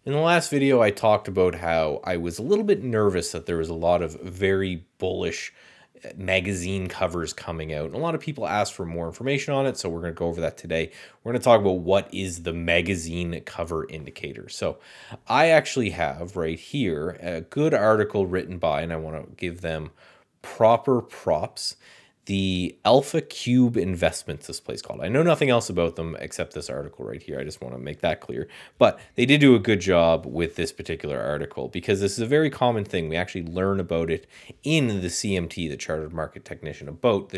In the last video, I talked about how I was a little bit nervous that there was a lot of very bullish magazine covers coming out. And a lot of people asked for more information on it, so we're going to go over that today. We're going to talk about what is the magazine cover indicator. So I actually have right here a good article written by, and I want to give them proper props, the Alpha Cube Investments, this place called. I know nothing else about them except this article right here. I just want to make that clear. But they did do a good job with this particular article because this is a very common thing. We actually learn about it in the CMT, the Chartered Market Technician, about the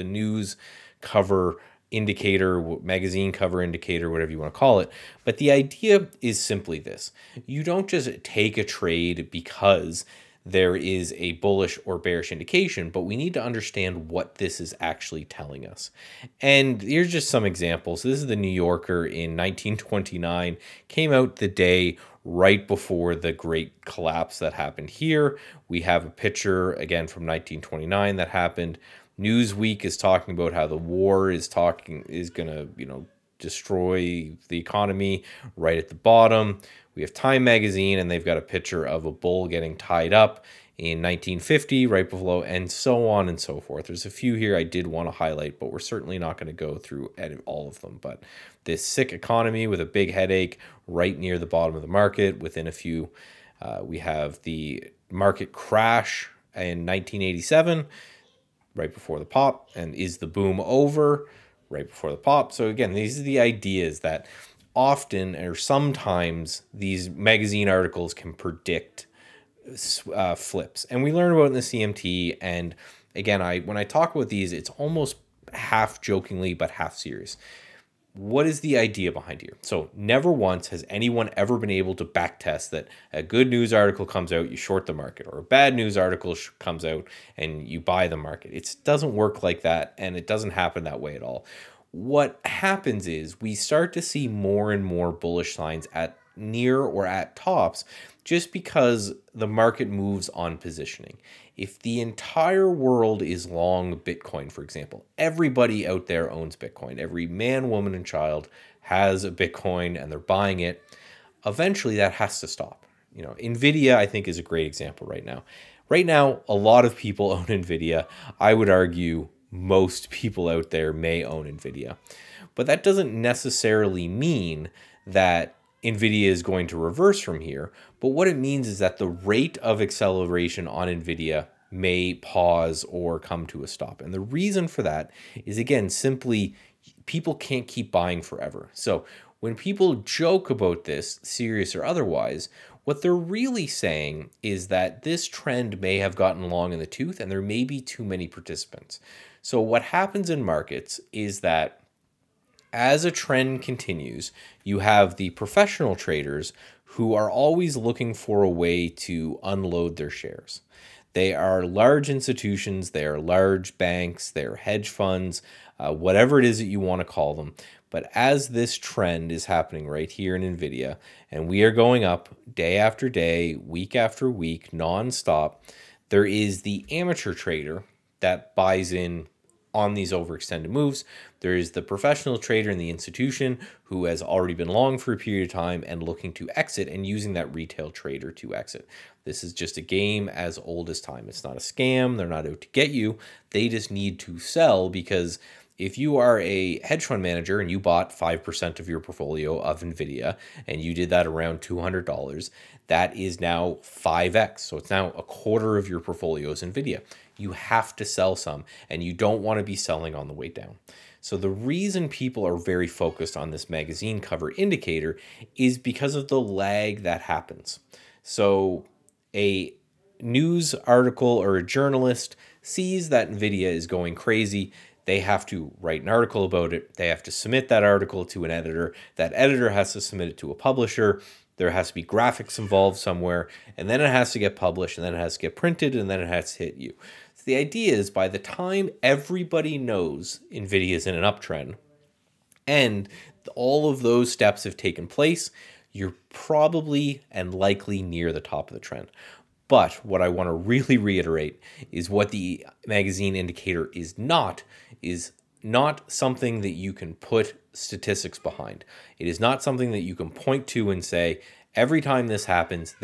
news cover indicator, magazine cover indicator, whatever you want to call it. But the idea is simply this. You don't just take a trade because there is a bullish or bearish indication, but we need to understand what this is actually telling us. And here's just some examples. This is the New Yorker in 1929, came out the day right before the great collapse that happened here. We have a picture again from 1929 that happened. Newsweek is talking about how the war is going to, destroy the economy right at the bottom. We have Time magazine, and they've got a picture of a bull getting tied up in 1950 right below, and so on and so forth. There's a few here I did want to highlight, but we're certainly not going to go through all of them. But this sick economy with a big headache right near the bottom of the market. Within a few, we have the market crash in 1987 right before the pop, and is the boom over right before the pop. So again, these are the ideas that often or sometimes these magazine articles can predict flips, and we learn about it in the CMT. And again, when I talk about these, it's almost half jokingly but half serious. What is the idea behind here? So never once has anyone ever been able to backtest that a good news article comes out, you short the market, or a bad news article comes out and you buy the market. It doesn't work like that, and it doesn't happen that way at all. What happens is we start to see more and more bullish signs at near or at tops just because the market moves on positioning. If the entire world is long Bitcoin, for example, everybody out there owns Bitcoin. Every man, woman, and child has a Bitcoin and they're buying it. Eventually that has to stop. Nvidia, I think, is a great example right now. Right now, a lot of people own Nvidia. I would argue most people out there may own Nvidia. But that doesn't necessarily mean that Nvidia is going to reverse from here. But what it means is that the rate of acceleration on Nvidia may pause or come to a stop. And the reason for that is, again, simply people can't keep buying forever. So when people joke about this, serious or otherwise, what they're really saying is that this trend may have gotten long in the tooth and there may be too many participants. So what happens in markets is that as a trend continues, you have the professional traders who are always looking for a way to unload their shares. They are large institutions, they are large banks, they are hedge funds, whatever it is that you want to call them. But as this trend is happening right here in Nvidia, and we are going up day after day, week after week, nonstop, there is the amateur trader that buys in on these overextended moves. There is the professional trader in the institution who has already been long for a period of time and looking to exit and using that retail trader to exit. This is just a game as old as time. It's not a scam. They're not out to get you. They just need to sell, because if you are a hedge fund manager and you bought 5% of your portfolio of Nvidia and you did that around $200, that is now 5x. So it's now a quarter of your portfolio is Nvidia. You have to sell some, and you don't want to be selling on the way down. So the reason people are very focused on this magazine cover indicator is because of the lag that happens. So a news article or a journalist sees that Nvidia is going crazy. They have to write an article about it. They have to submit that article to an editor. That editor has to submit it to a publisher. There has to be graphics involved somewhere, and then it has to get published, and then it has to get printed, and then it has to hit you. So the idea is, by the time everybody knows Nvidia is in an uptrend and all of those steps have taken place, you're probably and likely near the top of the trend. But what I want to really reiterate is what the magazine indicator is not, is not something that you can put statistics behind. It is not something that you can point to and say, every time this happens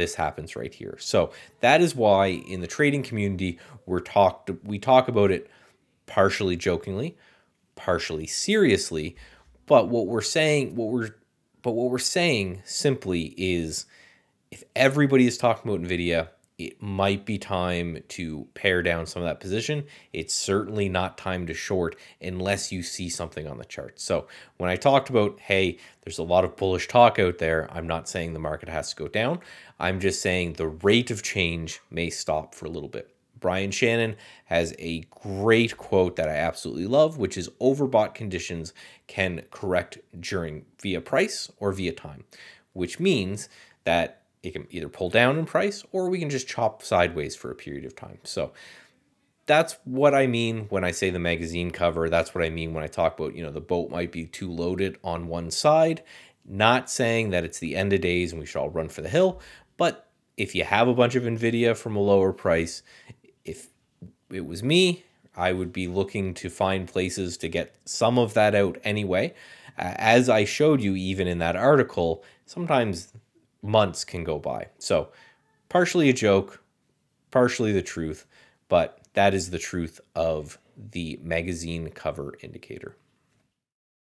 right here. So that is why in the trading community, we talk about it partially jokingly, partially seriously, but what we're saying simply is, if everybody is talking about Nvidia, it might be time to pare down some of that position. It's certainly not time to short unless you see something on the chart. So when I talked about, hey, there's a lot of bullish talk out there, I'm not saying the market has to go down. I'm just saying the rate of change may stop for a little bit. Brian Shannon has a great quote that I absolutely love, which is overbought conditions can correct via price or via time, which means that it can either pull down in price or we can just chop sideways for a period of time. So that's what I mean when I say the magazine cover. That's what I mean when I talk about, the boat might be too loaded on one side. Not saying that it's the end of days and we should all run for the hill, but if you have a bunch of Nvidia from a lower price, if it was me, I would be looking to find places to get some of that out anyway. As I showed you even in that article, sometimes months can go by. So partially a joke, partially the truth, but that is the truth of the magazine cover indicator.